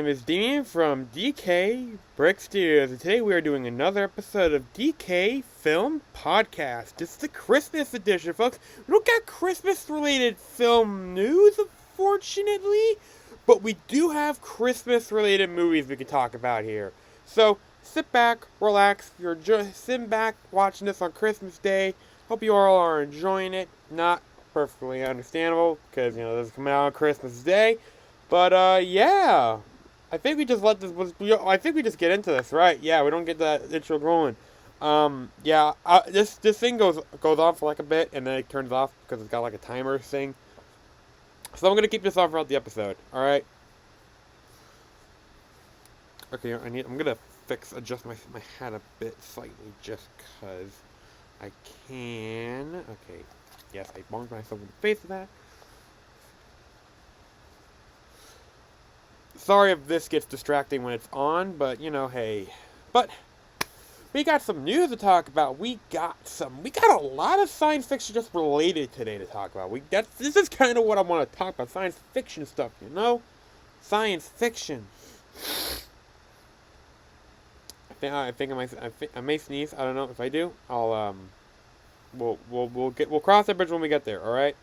name is Damien from DKBrickStudios, and today we are doing another episode of DK Film Podcast. It's the Christmas edition, folks. We don't got Christmas-related film news, unfortunately, but we do have Christmas-related movies we can talk about here. So, sit back, relax. If you're just sitting back watching this on Christmas Day, hope you all are enjoying it. Not perfectly understandable, because, this is coming out on Christmas Day. But, yeah, I think we just I think we just get into this, right? Yeah, we don't get that intro going. This thing goes on for like a bit, and then it turns off because it's got like a timer thing. So I'm going to keep this on throughout the episode, alright? Okay, I'm going to adjust my hat a bit slightly, just because I can. Okay, yes, I bonked myself in the face with that. Sorry if this gets distracting when it's on, but, hey. But, we got some news to talk about. We got a lot of science fiction just related today to talk about. This is kind of what I want to talk about, science fiction stuff, Science fiction. I may sneeze. I don't know. If I do, we'll cross that bridge when we get there, alright?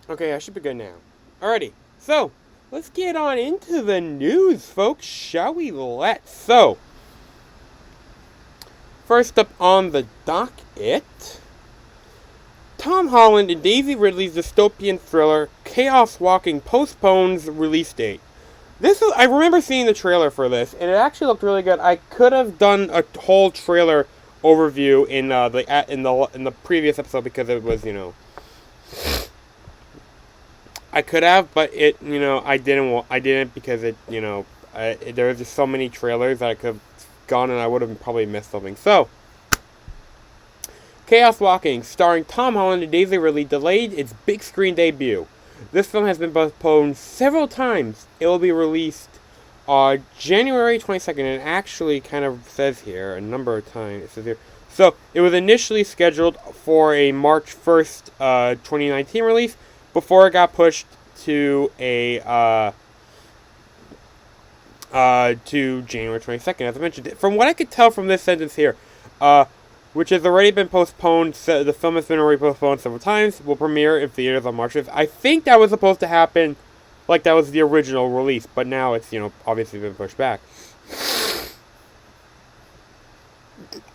Okay, I should be good now. Alrighty, so, let's get on into the news, folks, shall we? So, first up on the docket, Tom Holland and Daisy Ridley's dystopian thriller, Chaos Walking, postpones release date. I remember seeing the trailer for this, and it actually looked really good. I could have done a whole trailer overview in the previous episode because it was, I could have, but I didn't because there was just so many trailers that I could have gone and I would have probably missed something. So, Chaos Walking, starring Tom Holland and Daisy Ridley, delayed its big screen debut. This film has been postponed several times. It will be released on January 22nd, and it actually kind of says here a number of times. It says here. So, it was initially scheduled for a March 1st, 2019 release, before it got pushed to to January 22nd, as I mentioned. From what I could tell from this sentence here, which has already been postponed, so the film has been already postponed several times, will premiere in theaters on March 5th. I think that was supposed to happen, like that was the original release, but now it's, obviously been pushed back.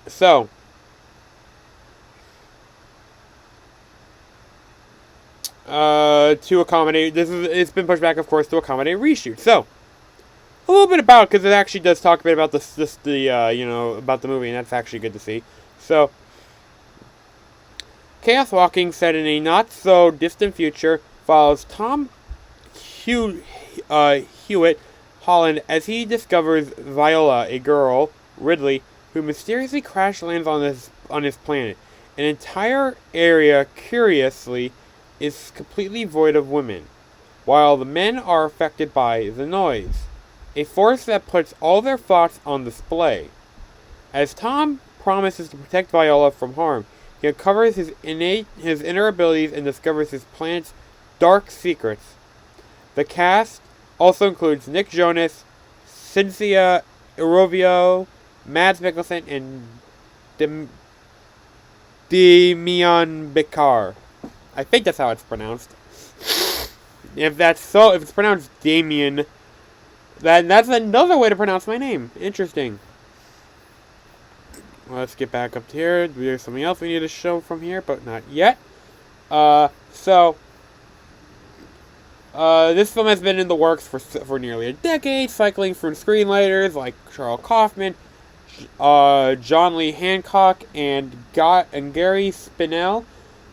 So, to accommodate, it's been pushed back, of course, to accommodate reshoot. So, a little bit about it, because it actually does talk a bit about about the movie, and that's actually good to see. So, Chaos Walking, set in a not-so-distant future, follows Tom Hewitt Holland as he discovers Viola, a girl, Ridley, who mysteriously crash lands on his planet. An entire area, curiously, is completely void of women, while the men are affected by the noise, a force that puts all their thoughts on display. As Tom promises to protect Viola from harm, he uncovers his inner abilities and discovers his planet's dark secrets. The cast also includes Nick Jonas, Cynthia Erivo, Mads Mikkelsen, and Demian Bichir. I think that's how it's pronounced. If it's pronounced Damien, then that's another way to pronounce my name. Interesting. Let's get back up here. There's something else we need to show from here, but not yet. This film has been in the works for nearly a decade, cycling through screenwriters like Charles Kaufman, John Lee Hancock, and Gary Spinell.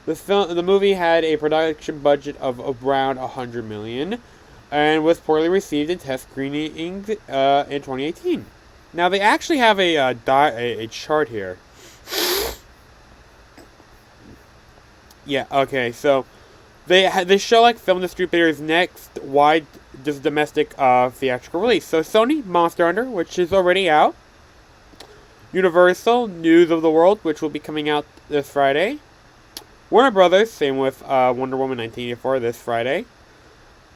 The movie had a production budget of around $100 million, and was poorly received in test screenings in 2018. Now they actually have a chart here. Yeah. Okay. So they show like film distributors' next wide just domestic theatrical release. So Sony, Monster Hunter, which is already out. Universal, News of the World, which will be coming out this Friday. Warner Brothers, same with Wonder Woman 1984 this Friday.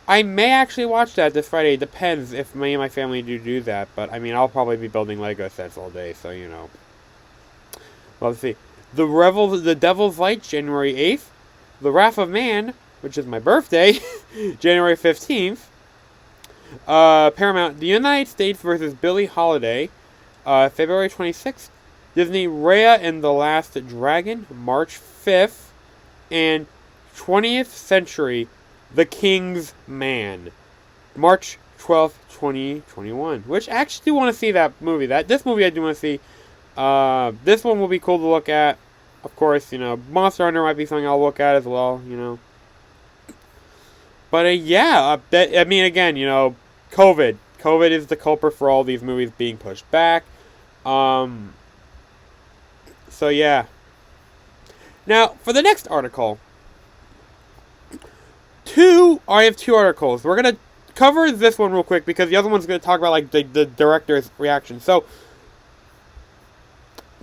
I may actually watch that this Friday. It depends if me and my family do that. But, I mean, I'll probably be building Lego sets all day, so, you know. Well, let's see. The Devil's Light, January 8th. The Wrath of Man, which is my birthday, January 15th. Paramount, The United States versus Billie Holiday, February 26th. Disney, Raya and the Last Dragon, March 5th. And 20th Century, The King's Man, March 12th, 2021. Which I actually do want to see that movie. This movie I do want to see. This one will be cool to look at. Of course, you know, Monster Hunter might be something I'll look at as well, you know. But, yeah, I mean, again, you know, COVID. COVID is the culprit for all these movies being pushed back. So, yeah. Now, for the next article, I have two articles. We're going to cover this one real quick because the other one's going to talk about, like, the director's reaction. So,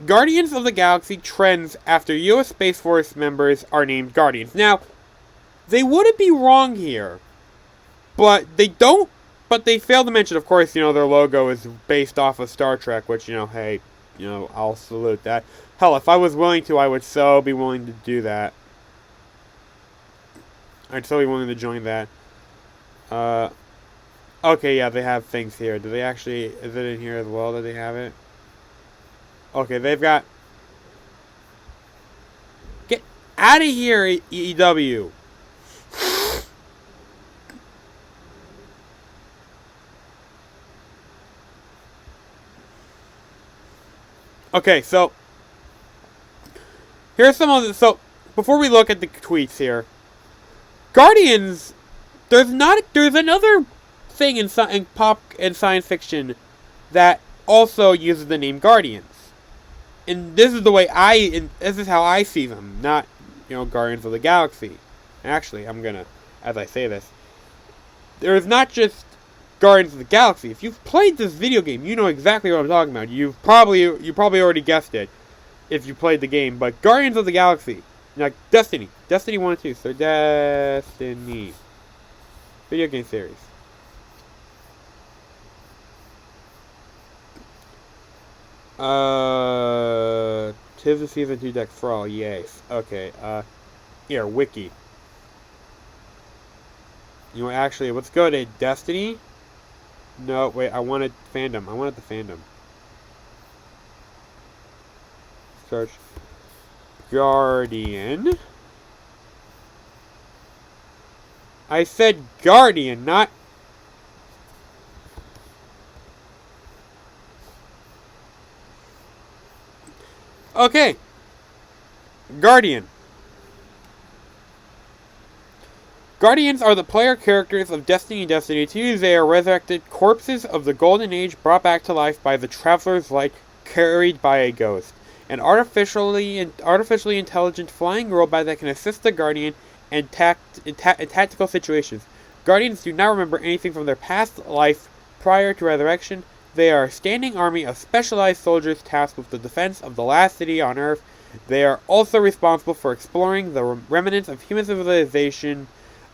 Guardians of the Galaxy trends after U.S. Space Force members are named Guardians. Now, they wouldn't be wrong here, but they fail to mention, of course, you know, their logo is based off of Star Trek, which, you know, hey, you know, I'll salute that. Hell, if I was willing to, I would so be willing to do that. I'd so be willing to join that. Okay, yeah, they have things here. Do they actually, is it in here as well that they have it? Okay, they've got... Get out of here, EW. Okay, so... Here's some of the... So, before we look at the tweets here... Guardians... There's another thing in pop and science fiction that also uses the name Guardians. And this is the way this is how I see them, not, you know, Guardians of the Galaxy. Actually, I'm gonna, as I say this, there is not just Guardians of the Galaxy. If you've played this video game, you know exactly what I'm talking about. You probably already guessed it if you played the game. But Guardians of the Galaxy, like Destiny 1 and 2, so Destiny video game series. Tis the season 2 deck for all, yes. Okay, here, wiki. You know, actually, let's go to Destiny. No, wait, I wanted fandom. I wanted the fandom. Search Guardian. I said Guardian, not... Okay. Guardian. Guardians are the player characters of Destiny 2. They are resurrected corpses of the Golden Age brought back to life by the Traveler's Light carried by a ghost. An artificially intelligent flying robot that can assist the Guardian in tactical situations. Guardians do not remember anything from their past life prior to resurrection. They are a standing army of specialized soldiers tasked with the defense of the last city on Earth. They are also responsible for exploring the remnants of human civilization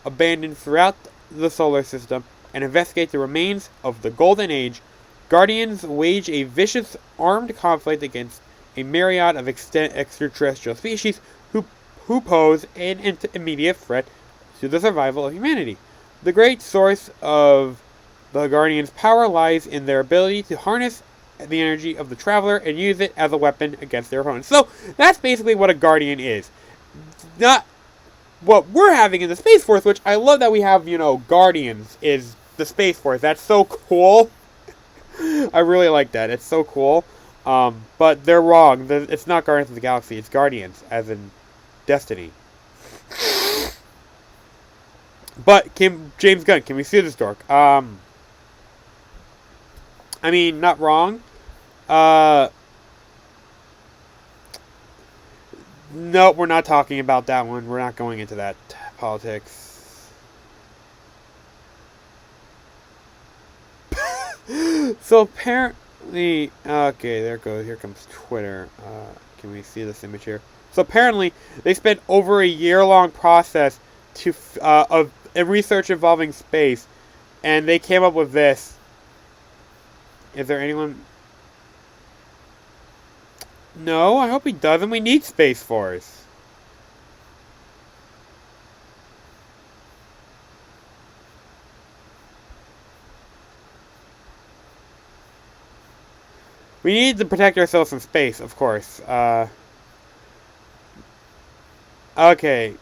abandoned throughout the solar system and investigate the remains of the Golden Age. Guardians wage a vicious armed conflict against a myriad of extraterrestrial species who pose an immediate threat to the survival of humanity. The great source of the Guardians' power lies in their ability to harness the energy of the Traveler and use it as a weapon against their opponents. So, that's basically what a Guardian is. Not what we're having in the Space Force, which I love that we have, you know, Guardians is the Space Force. That's so cool. I really like that. It's so cool. But they're wrong. It's not Guardians of the Galaxy. It's Guardians, as in Destiny. But, James Gunn, can we see this dork? I mean, not wrong. Nope, we're not talking about that one. We're not going into that politics. So apparently, okay, there it goes. Here comes Twitter. Can we see this image here? So apparently, they spent over a year-long process to of research involving space, and they came up with this. Is there anyone? No, I hope he doesn't. We need Space Force. We need to protect ourselves from space, of course. Okay.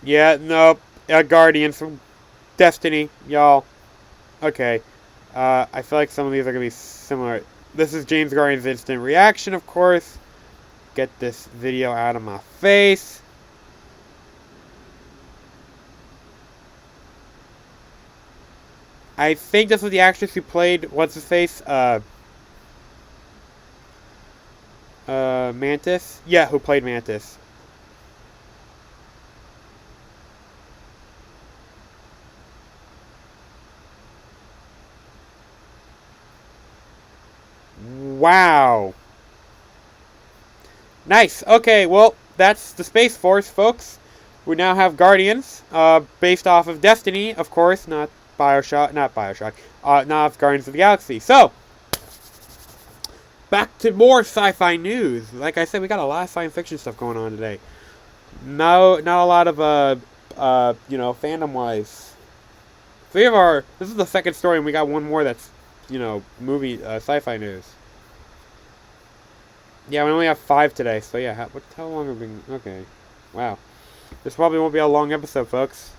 Yeah, nope. Guardians from Destiny, y'all. Okay. I feel like some of these are going to be similar. This is James Guardian's instant reaction, of course. Get this video out of my face. I think this was the actress who played, what's his face? Mantis? Yeah, who played Mantis. Wow. Nice. Okay, well, that's the Space Force, folks. We now have Guardians, based off of Destiny, of course, not Bioshock, not Guardians of the Galaxy. So, back to more sci-fi news. Like I said, we got a lot of science fiction stuff going on today. No, not a lot of, fandom-wise. This is the second story, and we got one more that's, movie, sci-fi news. Yeah, we only have 5 today, so yeah, how long have we been, okay, wow. This probably won't be a long episode, folks.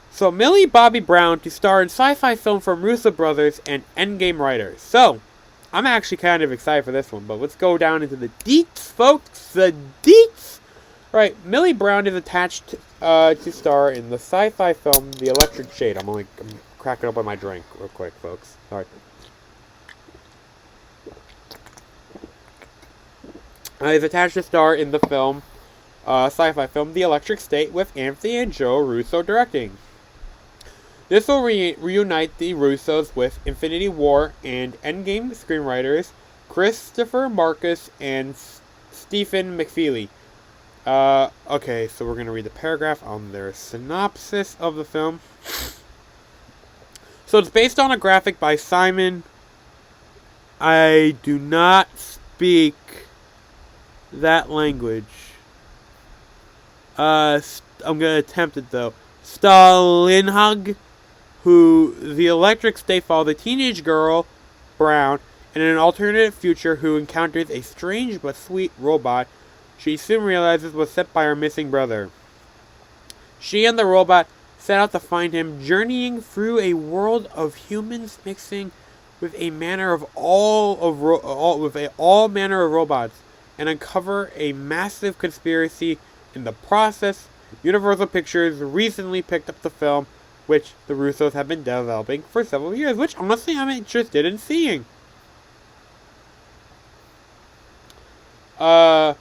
So, Millie Bobby Brown to star in sci-fi film from Russo Brothers and Endgame writers. So, I'm actually kind of excited for this one, but let's go down into the deets, folks, the deets! Right, Millie Brown is attached to star in the sci-fi film The Electric Shade. I'm cracking open my drink real quick, folks. Sorry. Is attached to star in the film, sci-fi film The Electric State with Anthony and Joe Russo directing. This will reunite the Russos with Infinity War and Endgame screenwriters Christopher Marcus and Stephen McFeely. Okay, so we're going to read the paragraph on their synopsis of the film. So it's based on a graphic by Simon. I do not speak that language. I'm going to attempt it though. Stalinhug, who the Electric State follows a teenage girl, Brown, in an alternative future who encounters a strange but sweet robot she soon realizes was sent by her missing brother. She and the robot set out to find him, journeying through a world of humans mixing with a manner of all manner of robots, and uncover a massive conspiracy. In the process, Universal Pictures recently picked up the film, which the Russos have been developing for several years, which honestly I'm interested in seeing. So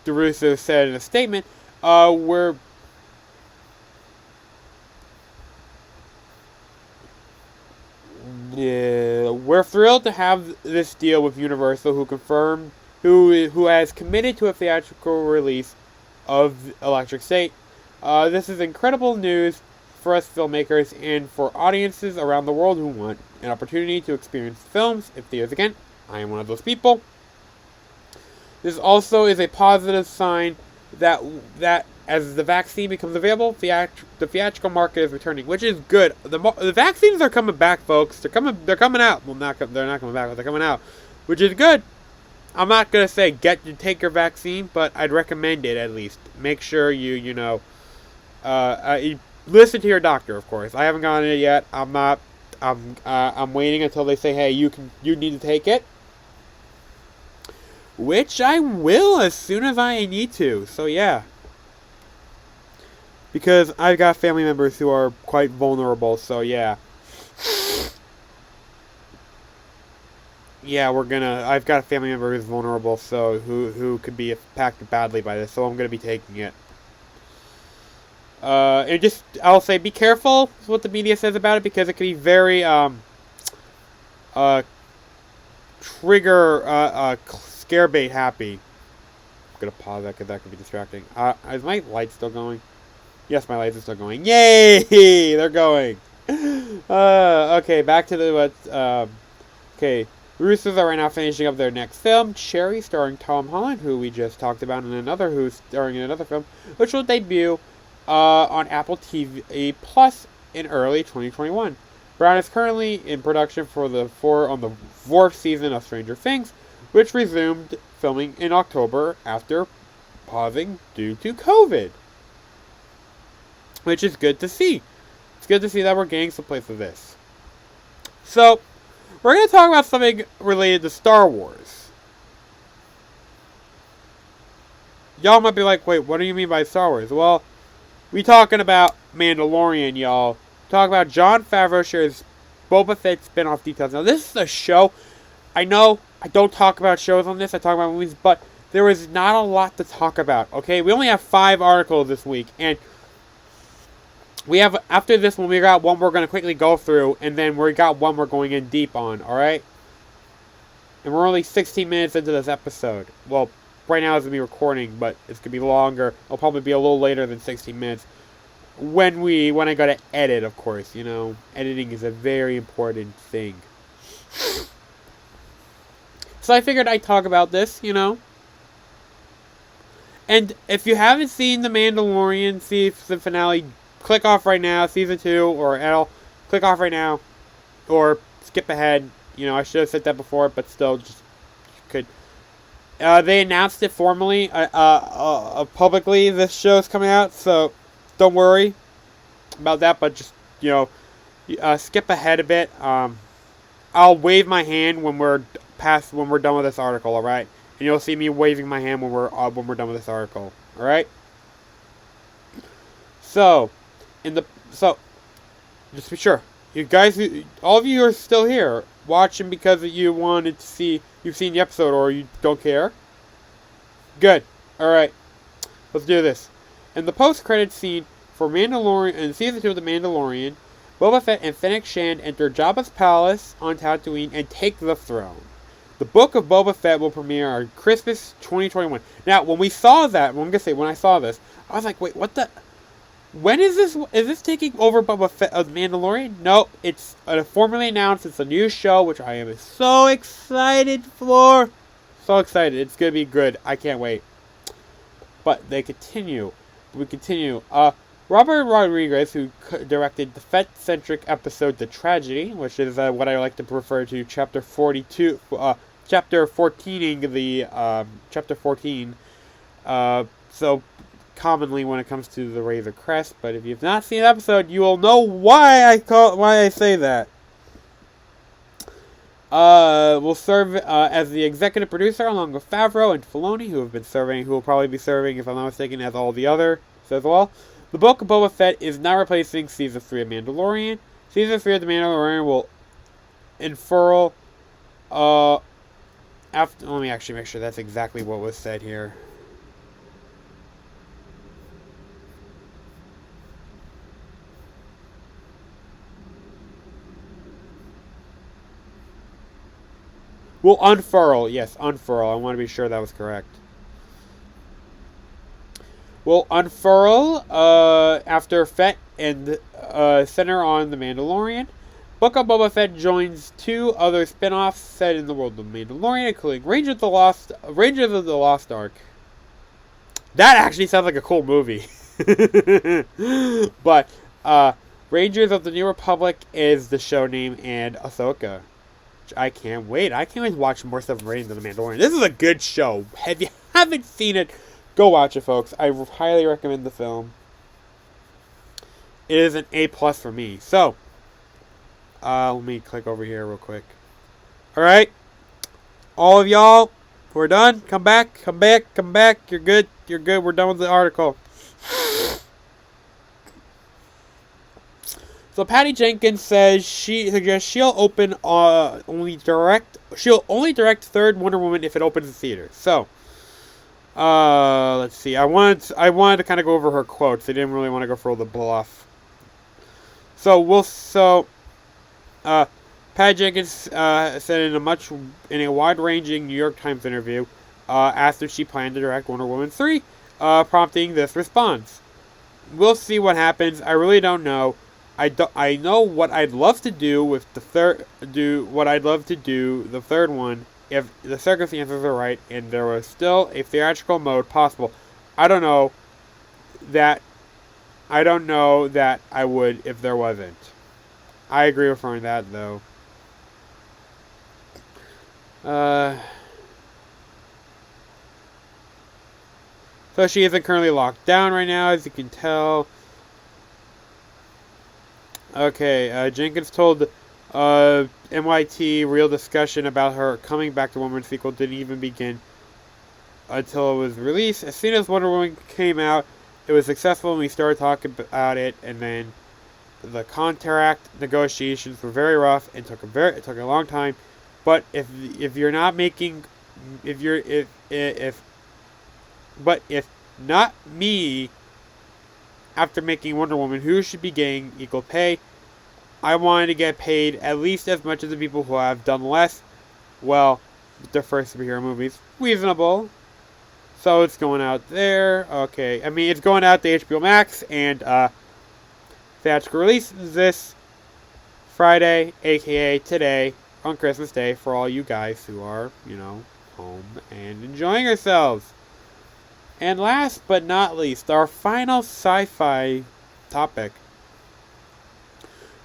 the Russos said in a statement, we're thrilled to have this deal with Universal, who has committed to a theatrical release of Electric State. This is incredible news for us filmmakers and for audiences around the world who want an opportunity to experience films in theaters again. I am one of those people. This also is a positive sign that as the vaccine becomes available, the theatrical market is returning, which is good. The vaccines are coming back, folks. They're coming out. Well, they're not coming back, but they're coming out, which is good. I'm not gonna say take your vaccine, but I'd recommend it at least. Make sure you listen to your doctor, of course. I haven't gotten it yet. I'm waiting until they say, hey, you need to take it. Which I will as soon as I need to. So yeah. Because I've got family members who are quite vulnerable, so yeah. Yeah, I've got a family member who's vulnerable, so who could be impacted badly by this, so I'm gonna be taking it. and just, I'll say, be careful with what the media says about it, because it can be very, trigger, scare bait happy. I'm gonna pause that because that could be distracting. Is my light still going? Yes, my lights are still going. Yay! They're going! Okay, back to the, okay. Russos are right now finishing up their next film, Cherry, starring Tom Holland, who we just talked about, and who's starring in another film, which will debut on Apple TV Plus in early 2021. Brown is currently in production on the fourth season of Stranger Things, which resumed filming in October after pausing due to COVID. Which is good to see. It's good to see that we're getting someplace with this. So, we're going to talk about something related to Star Wars. Y'all might be like, wait, what do you mean by Star Wars? Well, we talking about Mandalorian, y'all. Talk about Jon Favreau shares Boba Fett spin-off details. Now, this is a show. I know I don't talk about shows on this. I talk about movies, but there is not a lot to talk about, okay? We only have 5 articles this week, and we have, after this one, we got one we're going to quickly go through, and then we got one we're going in deep on, alright? And we're only 16 minutes into this episode. Well, right now it's going to be recording, but it's going to be longer. It'll probably be a little later than 16 minutes. When I got to edit, of course, you know. Editing is a very important thing. So I figured I'd talk about this, you know. And if you haven't seen The Mandalorian season finale, click off right now, season 2, or L. Click off right now, or skip ahead. You know, I should have said that before, but still, just could. They announced it formally, publicly. This show's coming out, so don't worry about that. But just, you know, skip ahead a bit. I'll wave my hand when we're done with this article. All right, and you'll see me waving my hand when we're done with this article. All right. So. Just be sure, you guys, all of you are still here, watching because you wanted to see, you've seen the episode, or you don't care. Good. Alright. Let's do this. In the post-credits scene for Mandalorian, in season 2 of The Mandalorian, Boba Fett and Fennec Shand enter Jabba's palace on Tatooine and take the throne. The book of Boba Fett will premiere on Christmas 2021. Now, when I saw this, I was like, wait, what the... When is this? Is this taking over Boba Fett of Mandalorian? No, it's formally announced. It's a new show, which I am so excited for. So excited. It's going to be good. I can't wait. But they continue. We continue. Robert Rodriguez, who directed the Fett-centric episode The Tragedy, which is what I like to refer to Chapter 42, Chapter 14ing the, Chapter 14. So... commonly when it comes to the Razor Crest, but if you've not seen the episode, you will know why I say that. Will serve as the executive producer along with Favreau and Filoni, who will probably be serving, if I'm not mistaken, as all the others as well. The Book of Boba Fett is not replacing Season 3 of Mandalorian. Season 3 of The Mandalorian will unfurl after. Let me actually make sure that's exactly what was said here. Will unfurl. Yes, unfurl. I want to be sure that was correct. Will unfurl after Fett and center on The Mandalorian. Book of Boba Fett joins 2 other spin-offs set in the world of The Mandalorian, including Rangers of the Lost Ark. That actually sounds like a cool movie. But Rangers of the New Republic is the show name, and Ahsoka. I can't wait. I can't wait to watch more stuff related to The Mandalorian. This is a good show. If you haven't seen it, go watch it, folks. I highly recommend the film. It is an A+ for me. So, let me click over here real quick. Alright. All of y'all, we're done. Come back. You're good. We're done with the article. So Patty Jenkins says she'll only direct third Wonder Woman if it opens in theaters. So Let's see. I wanted to kind of go over her quotes. I didn't really want to go for all the bluff. Pat Jenkins said in a wide-ranging New York Times interview, asked if she planned to direct Wonder Woman 3, prompting this response. We'll see what happens. I really don't know. I know what I'd love to do with the third one if the circumstances are right and there was still a theatrical mode possible. I don't know that I would if there wasn't. I agree with her on that though. So she isn't currently locked down right now, as you can tell. Okay, Jenkins told NYT real discussion about her coming back to Woman sequel didn't even begin until it was released. As soon as Wonder Woman came out, it was successful and we started talking about it, and then the contract negotiations were very rough and took a long time. But if not me, after making Wonder Woman, who should be getting equal pay? I wanted to get paid at least as much as the people who have done less. Well, their first superhero movies. Reasonable. So it's going out there. Okay. I mean, it's going out to HBO Max and theatrical release this Friday, aka today, on Christmas Day, for all you guys who are, home and enjoying yourselves. And last but not least, our final sci-fi topic.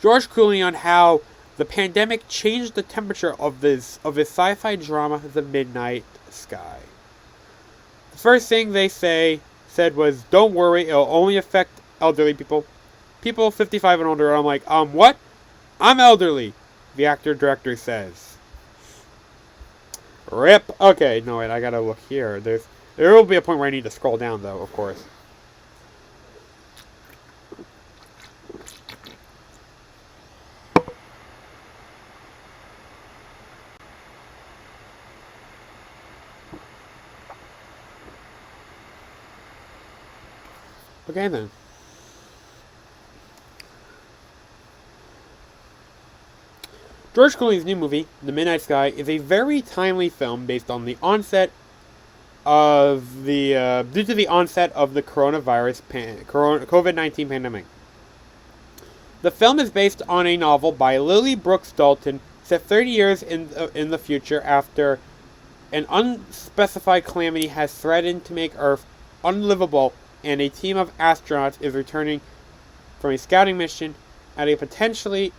George Clooney on how the pandemic changed the temperature of his sci-fi drama, The Midnight Sky. The first thing they said was, "Don't worry, it'll only affect elderly people. People 55 and older." I'm like, what? I'm elderly, the actor-director says. Rip. Okay, no wait, I gotta look here. There will be a point where I need to scroll down, though, of course. Okay, then. George Clooney's new movie, The Midnight Sky, is a very timely film based on the onset of due to the onset of the COVID-19 pandemic. The film is based on a novel by Lily Brooks Dalton, set 30 years in the future after an unspecified calamity has threatened to make Earth unlivable, and a team of astronauts is returning from a scouting mission at a potentially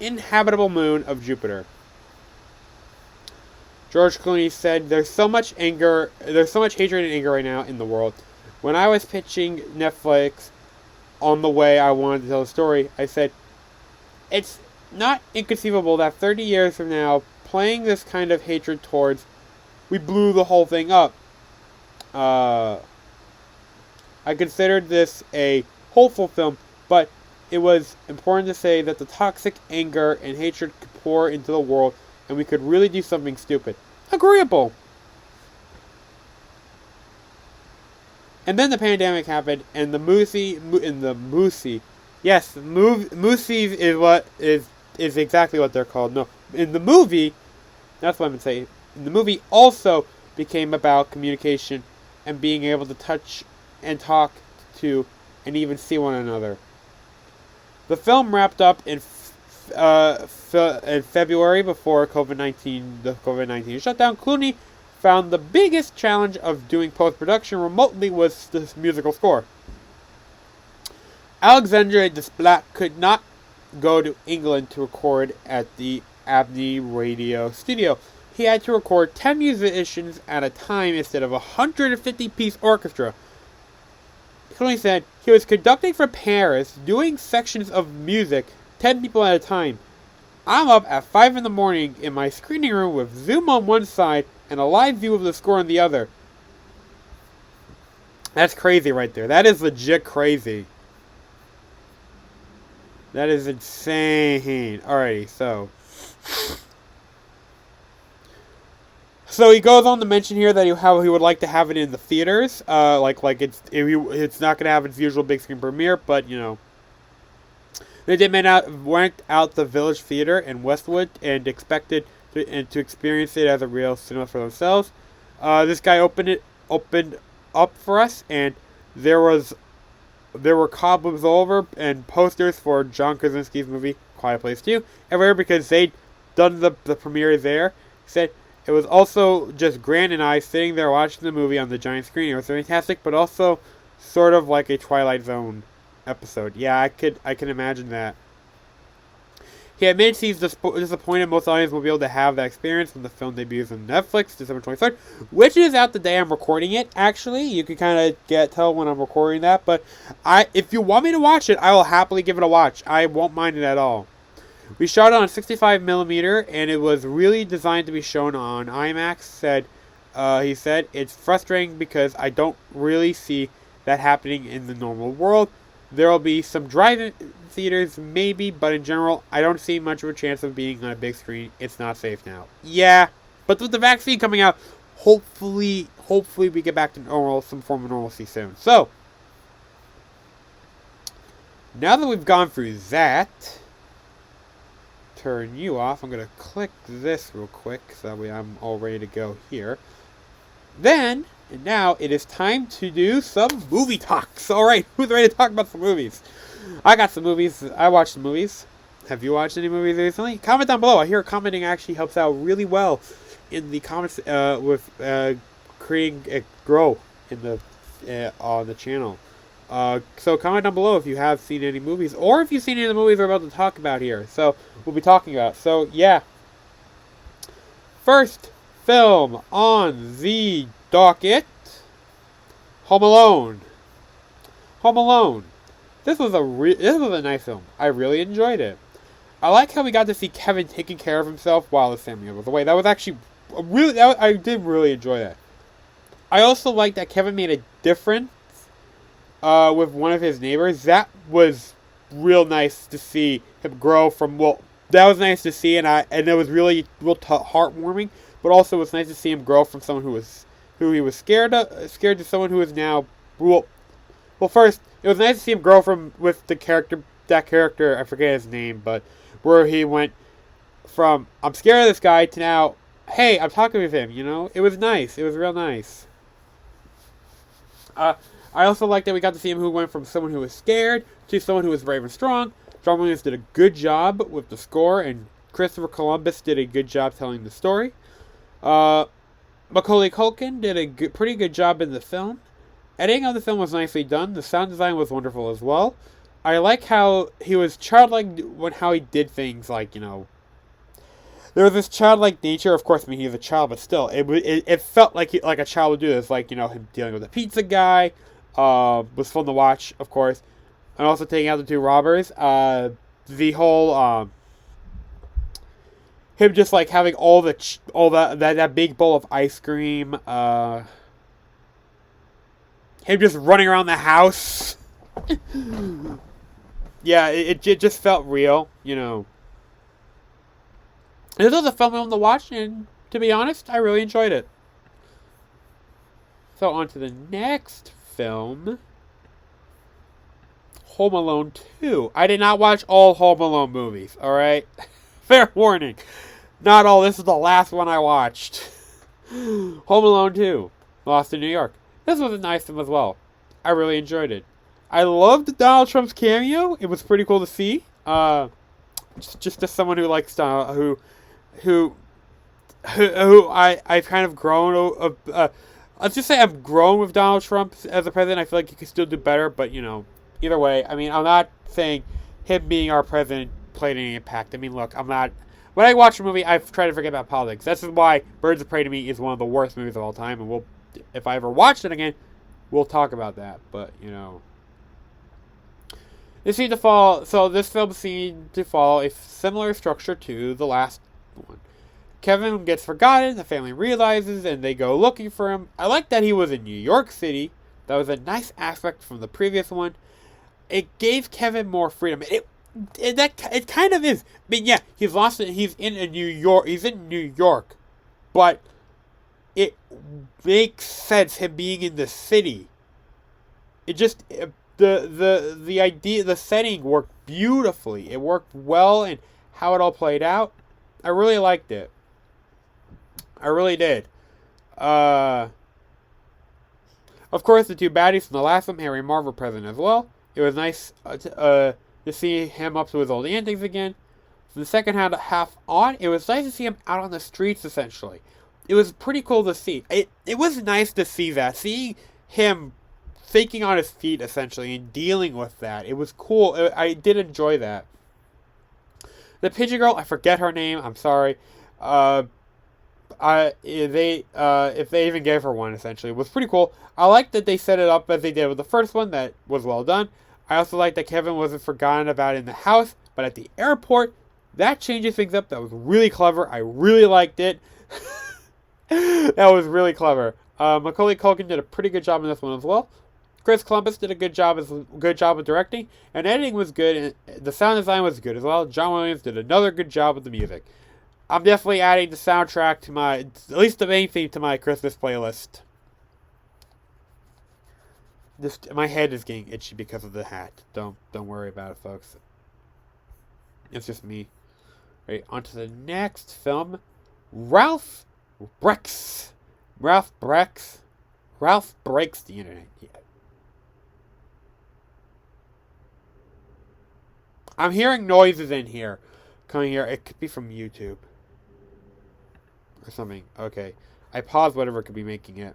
inhabitable moon of Jupiter. George Clooney said, there's so much hatred and anger right now in the world. When I was pitching Netflix on the way I wanted to tell the story, I said, it's not inconceivable that 30 years from now, playing this kind of hatred towards, we blew the whole thing up. I considered this a hopeful film, but it was important to say that the toxic anger and hatred could pour into the world, and we could really do something stupid. Agreeable. And then the pandemic happened, and the Moosies is exactly what they're called. No, in the movie, that's what I'm saying. In the movie, also became about communication and being able to touch and talk to and even see one another. The film wrapped up in February before the COVID-19 shutdown. Clooney found the biggest challenge of doing post-production remotely was the musical score. Alexandre Desplat could not go to England to record at the Abbey Radio studio. He had to record 10 musicians at a time instead of a 150-piece orchestra. Clooney said he was conducting for Paris, doing sections of music, 10 people at a time. I'm up at 5 in the morning in my screening room with Zoom on one side and a live view of the score on the other. That's crazy right there. That is legit crazy. That is insane. Alrighty, so So he goes on to mention here that how he would like to have it in the theaters. It's not going to have its usual big screen premiere, but they did went out the Village Theater in Westwood and expected to experience it as a real cinema for themselves. This guy opened up for us, and there were cobwebs all over and posters for John Krasinski's movie Quiet Place 2 everywhere because they'd done the premiere there. He said it was also just Grant and I sitting there watching the movie on the giant screen. It was fantastic, but also sort of like a Twilight Zone episode. Yeah, I can imagine that. He admits he's disappointed most audience will be able to have that experience when the film debuts on Netflix December 23rd, which is out the day I'm recording it, actually. You can kind of tell when I'm recording that, but if you want me to watch it, I will happily give it a watch. I won't mind it at all. We shot it on 65mm, and it was really designed to be shown on IMAX, he said. It's frustrating because I don't really see that happening in the normal world. There will be some drive-in theaters, maybe, but in general, I don't see much of a chance of being on a big screen. It's not safe now. Yeah, but with the vaccine coming out, hopefully we get back to some form of normalcy soon. So, now that we've gone through that, turn you off. I'm going to click this real quick, so that way I'm all ready to go here. Then, and now, it is time to do some movie talks. Alright, who's ready to talk about some movies? I got some movies. I watched some movies. Have you watched any movies recently? Comment down below. I hear commenting actually helps out really well in the comments with creating a grow in the on the channel. So comment down below if you have seen any movies, or if you've seen any of the movies we're about to talk about here. So we'll be talking about. So yeah. First film on the docket, Home Alone. Home Alone. This was a nice film. I really enjoyed it. I like how we got to see Kevin taking care of himself while his family was away. That was actually I did really enjoy that. I also like that Kevin made a difference with one of his neighbors. That was real nice to see him grow from. Well, that was nice to see, and it was really heartwarming. But also, it was nice to see him grow from someone who he was scared to someone who is now well, first, it was nice to see him grow with that character, I forget his name, but where he went from, I'm scared of this guy, to now, hey, I'm talking with him, It was nice. It was real nice. I also like that we got to see him who went from someone who was scared to someone who was brave and strong. John Williams did a good job with the score, and Christopher Columbus did a good job telling the story. Macaulay Culkin did a pretty good job in the film. Editing of the film was nicely done. The sound design was wonderful as well. I like how he was childlike when how he did things, like, there was this childlike nature. Of course, I mean, he's a child, but still, it felt like a child would do this, like, him dealing with the pizza guy. Was fun to watch, of course, and also taking out the two robbers. The whole him just like having all that big bowl of ice cream. Him just running around the house. Yeah, it just felt real, This was a fun film to watch, and to be honest, I really enjoyed it. So on to the next film, Home Alone 2. I did not watch all Home Alone movies, alright? Fair warning. Not all. This is the last one I watched. Home Alone 2. Lost in New York. This was a nice film as well. I really enjoyed it. I loved Donald Trump's cameo. It was pretty cool to see. Just as someone who likes Donald, who I've kind of grown. Let's just say I've grown with Donald Trump as a president. I feel like he could still do better, but either way. I mean, I'm not saying him being our president played any impact. I mean, look, I'm not. When I watch a movie, I try to forget about politics. This is why Birds of Prey to me is one of the worst movies of all time, and if I ever watch it again, we'll talk about that. But this seemed to follow. So this film seemed to follow a similar structure to the last one. Kevin gets forgotten. The family realizes, and they go looking for him. I like that he was in New York City. That was a nice aspect from the previous one. It gave Kevin more freedom. It kind of is. I mean, yeah, he's in New York, but it makes sense him being in the city. It just the idea, the setting worked beautifully. It worked well, and how it all played out, I really liked it. I really did. Of course, the two baddies from the last one, Harry and Marv, were present as well. It was nice to see him up to his old antics again. From the second half on, it was nice to see him out on the streets, essentially. It was pretty cool to see. It was nice to see that. Seeing him thinking on his feet, essentially, and dealing with that. It was cool. I did enjoy that. The pigeon girl, I forget her name. I'm sorry. If they even gave her one, essentially, it was pretty cool. I like that they set it up as they did with the first one. That was well done. I also like that Kevin wasn't forgotten about in the house, but at the airport, that changes things up. That was really clever. I really liked it. That was really clever. Macaulay Culkin did a pretty good job in this one as well. Chris Columbus did a good job of directing, and editing was good, and the sound design was good as well. John Williams did another good job with the music. I'm definitely adding the soundtrack to at least the main theme to my Christmas playlist. My head is getting itchy because of the hat. Don't worry about it, folks. It's just me. Right, on to the next film. Ralph Breaks the Internet. Yeah. I'm hearing noises in here. Coming here. It could be from YouTube. Or something. Okay. I paused whatever could be making it.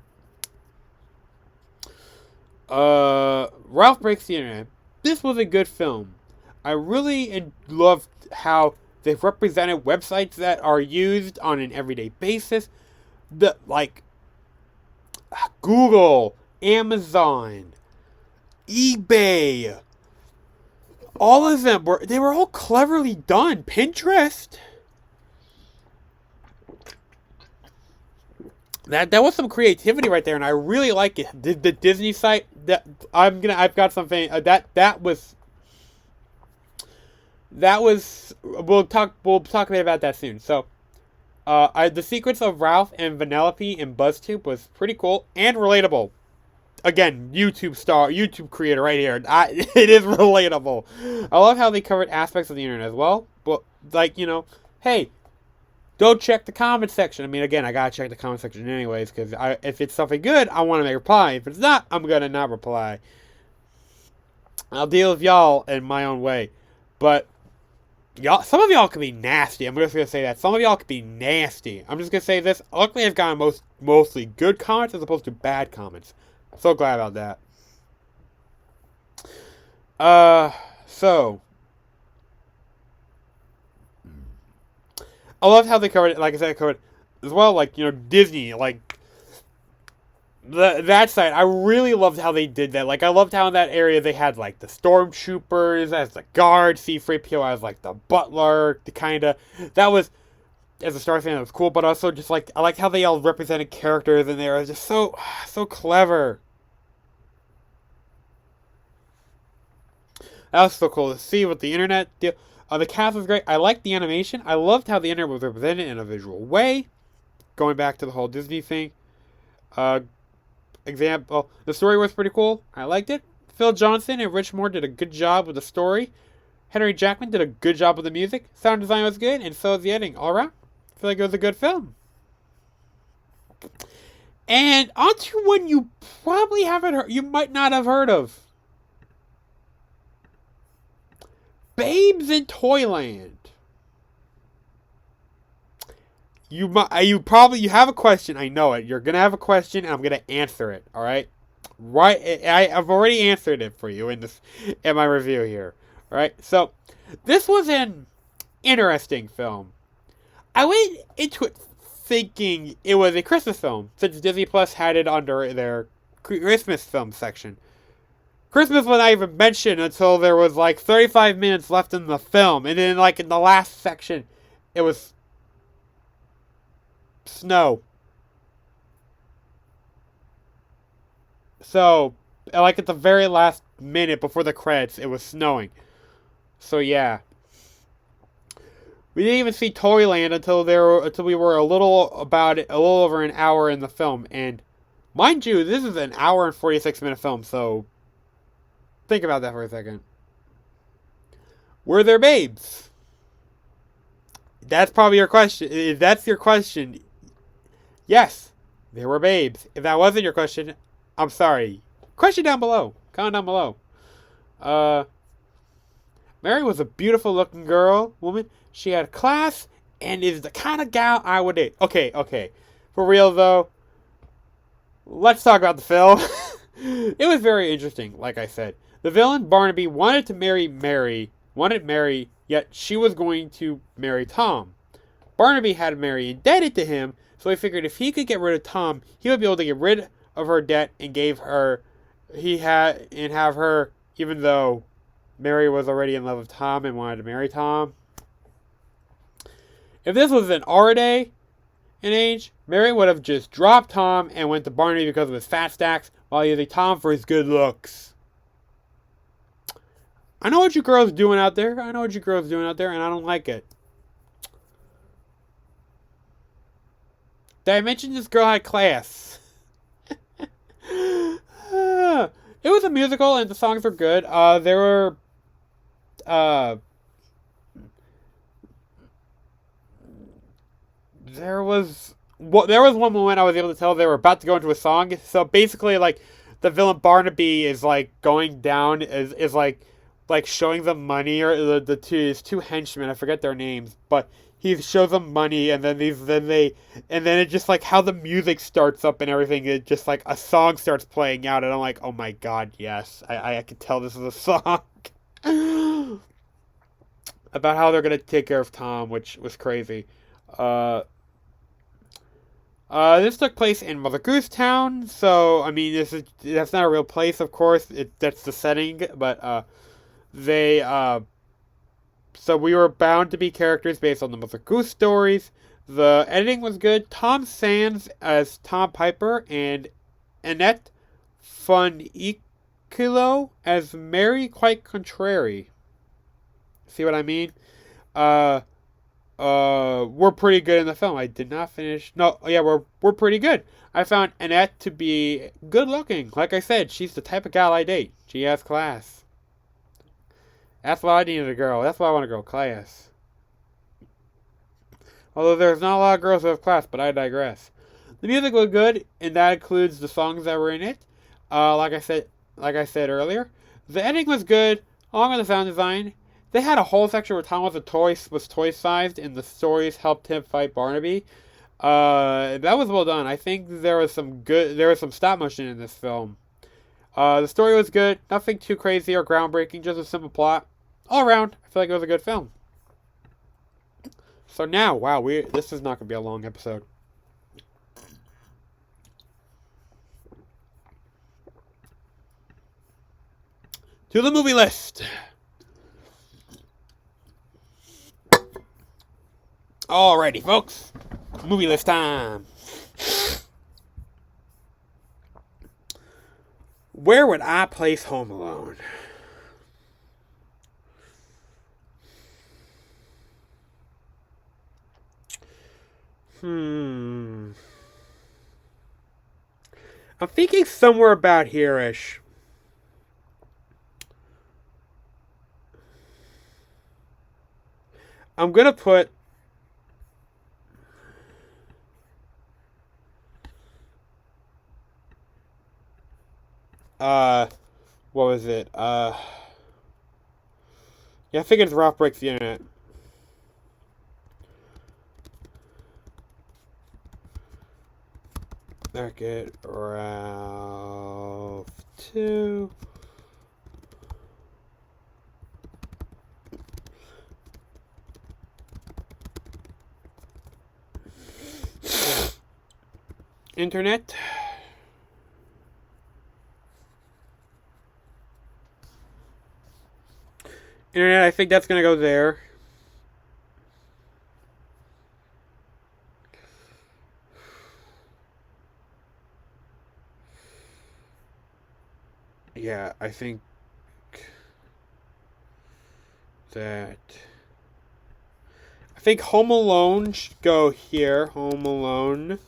Ralph Breaks the Internet. This was a good film. I really loved how they've represented websites that are used on an everyday basis. Like Google, Amazon, eBay. All of them were all cleverly done. Pinterest. That was some creativity right there, and I really like it. The Disney site I've got something that was we'll talk a bit about that soon. So the sequence of Ralph and Vanellope in BuzzTube was pretty cool and relatable. Again, YouTube creator right here. It is relatable. I love how they covered aspects of the internet as well. But hey, go check the comment section. I mean, again, I gotta check the comment section anyways, because if it's something good, I want to make a reply. If it's not, I'm gonna not reply. I'll deal with y'all in my own way. But some of y'all can be nasty. I'm just gonna say that. Some of y'all can be nasty. I'm just gonna say this. Luckily, I've gotten mostly good comments as opposed to bad comments. I'm so glad about that. So I love how they covered it. Like I said, covered as well. Like Disney, like that side. I really loved how they did that. Like I loved how in that area they had like the stormtroopers as the guard, C-3PO as like the butler. That was, as a Star fan, it was cool. But also just like I liked how they all represented characters in there. It was just so clever. That was so cool to see with the internet deal. The cast was great. I liked the animation. I loved how the internet was represented in a visual way. Going back to the whole Disney thing. The story was pretty cool. I liked it. Phil Johnson and Rich Moore did a good job with the story. Henry Jackman did a good job with the music. Sound design was good, and so was the editing. All around, I feel like it was a good film. And on to one you probably haven't heard. You might not have heard of. Babes in Toyland. You have a question. I know it. You're gonna have a question, and I'm gonna answer it. All right. Right. I've already answered it for you in my review here. All right. So this was an interesting film. I went into it thinking it was a Christmas film, since Disney Plus had it under their Christmas film section. Christmas was not even mentioned until there was like 35 minutes left in the film. And then like in the last section, it was snow. So, like at the very last minute before the credits, it was snowing. So yeah. We didn't even see Toyland until we were a little over an hour in the film. And mind you, this is an hour and 46-minute film, so think about that for a second. Were there babes? That's probably your question. If that's your question, yes, there were babes. If that wasn't your question, I'm sorry. Question down below. Comment down below. Mary was a beautiful looking woman. She had class and is the kind of gal I would date. Okay. For real though, let's talk about the film. It was very interesting, like I said. The villain, Barnaby, wanted Mary, yet she was going to marry Tom. Barnaby had Mary indebted to him, so he figured if he could get rid of Tom, he would be able to get rid of her debt and have her, even though Mary was already in love with Tom and wanted to marry Tom. If this was an our day and age, Mary would have just dropped Tom and went to Barnaby because of his fat stacks, while using Tom for his good looks. I know what you girls doing out there. And I don't like it. Did I mention this girl had class? It was a musical and the songs were good. There was one moment I was able to tell they were about to go into a song. So basically, like, the villain Barnaby is like going down, is like showing them money, or his two henchmen, I forget their names, but he shows them money, and then it just like how the music starts up and everything, it just like a song starts playing out, and I'm like, oh my god, yes, I could tell this is a song about how they're gonna take care of Tom, which was crazy. This took place in Mother Goose Town, so I mean that's not a real place, of course. That's the setting, but so we were bound to be characters based on the Mother Goose stories. The editing was good. Tom Sands as Tom Piper and Annette Funiculo as Mary Quite Contrary. See what I mean? We're pretty good in the film. I did not finish. No, yeah, we're pretty good. I found Annette to be good looking. Like I said, she's the type of gal I date. She has class. That's what I needed a girl. That's why I want a girl. Class. Although there's not a lot of girls who have class, but I digress. The music was good, and that includes the songs that were in it. Like I said earlier, the editing was good, along with the sound design. They had a whole section where Tom was toy sized, and the stories helped him fight Barnaby. That was well done. I think there was some stop motion in this film. The story was good, nothing too crazy or groundbreaking, just a simple plot. All around, I feel like it was a good film. So now, wow, this is not going to be a long episode. To the movie list. Alrighty, folks. Movie list time. Where would I place Home Alone? I'm thinking somewhere about here-ish. I'm gonna put... what was it? Yeah, I think it's Ralph Breaks the Internet. Wreck-It Ralph 2. Internet. Internet, I think that's gonna go there. Yeah, I think think Home Alone should go here. Home Alone.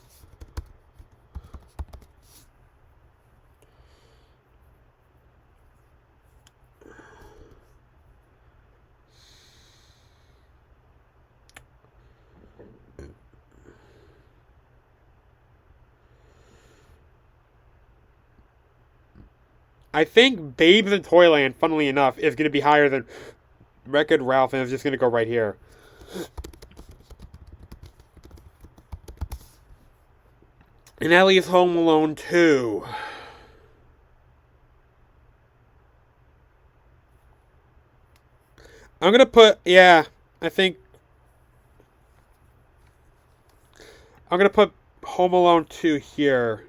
I think Babes in Toyland, funnily enough, is going to be higher than Wreck-It Ralph, and it's just going to go right here. And that leaves Home Alone 2. I'm going to put, yeah, I think I'm going to put Home Alone 2 here.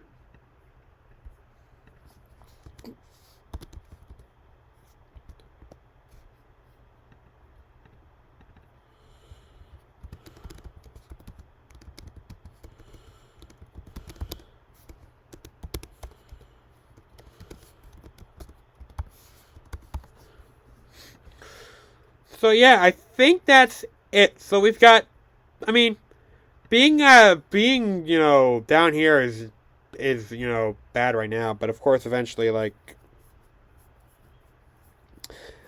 So yeah, I think that's it. So we've got, I mean, being you know, down here is you know, bad right now, but of course eventually we're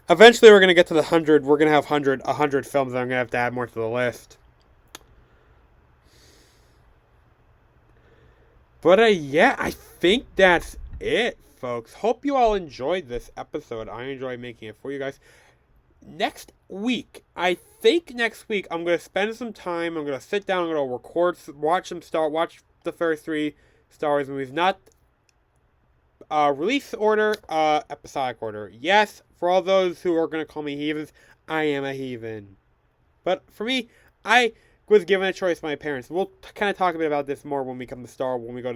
gonna get to the 100. We're gonna have 100 films, and I'm gonna have to add more to the list. But yeah, I think that's it, folks. Hope you all enjoyed this episode. I enjoyed making it for you guys. Next week, I think next week I'm going to spend some time. I'm going to sit down. I'm going to record, watch the first 3 Star Wars movies. Not release order, episodic order. Yes, for all those who are going to call me heathens, I am a heathen. But for me, I was given a choice by my parents. We'll kind of talk a bit about this more when we go to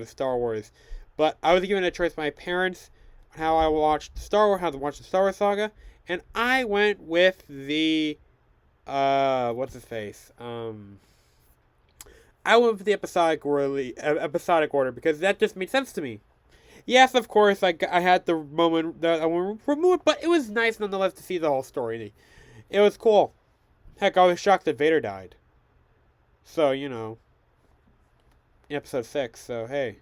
Star Wars. But I was given a choice by my parents on how I watched Star Wars, how to watch the Star Wars saga. And I went with the, what's his face? I went with the episodic order because that just made sense to me. Yes, of course, I had the moment that I want to remove it, but it was nice nonetheless to see the whole story. It was cool. Heck, I was shocked that Vader died. So, you know, in episode 6, so hey.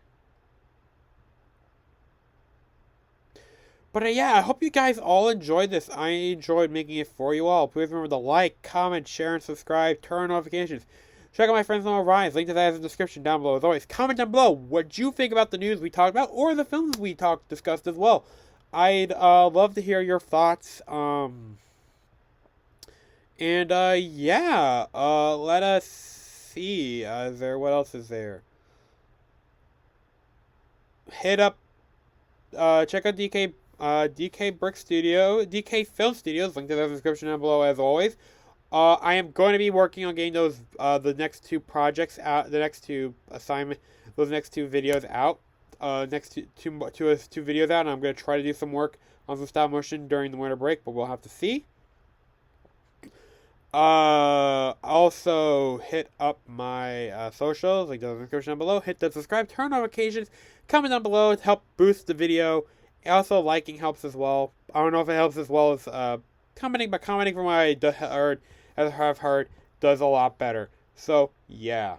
But yeah, I hope you guys all enjoyed this. I enjoyed making it for you all. Please remember to like, comment, share, and subscribe. Turn on notifications. Check out my friends on Rise. Link to that in the description down below. As always, comment down below what you think about the news we talked about or the films we discussed as well. I'd love to hear your thoughts. Yeah. Let us see. What else is there? Hit up. Check out DK Film Studios, link to the description down below as always. I am going to be working on getting those the next 2 projects out, the next 2 those next 2 videos out, next two videos out, and I'm going to try to do some work on some stop motion during the winter break, but we'll have to see. Also hit up my socials, link to the description down below. Hit the subscribe, turn on notifications, comment down below to help boost the video. Also, liking helps as well. I don't know if it helps as well as commenting, but commenting from what I have heard does a lot better. So, yeah.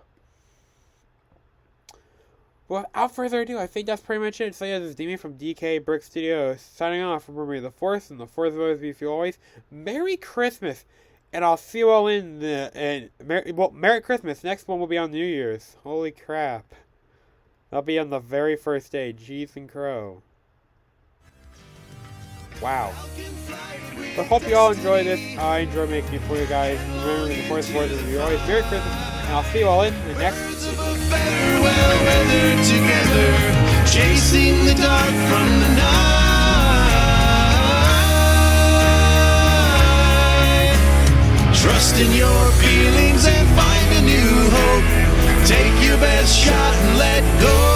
Well, without further ado, I think that's pretty much it. So, yeah, this is Damien from DKBrickStudios signing off. Remember, may the Force and the Force will always be with you always. Merry Christmas! And I'll see you all in Merry Christmas. Next one will be on New Year's. Holy crap. That'll be on the very first day. Jeez and crow. Wow. But hope you all enjoy this. I enjoy making it for you guys. Remember, the Force Wars is you always. Merry Christmas, and I'll see you all in the next weather together, chasing the dark from the night. Trust in your feelings and find a new hope. Take your best shot and let go.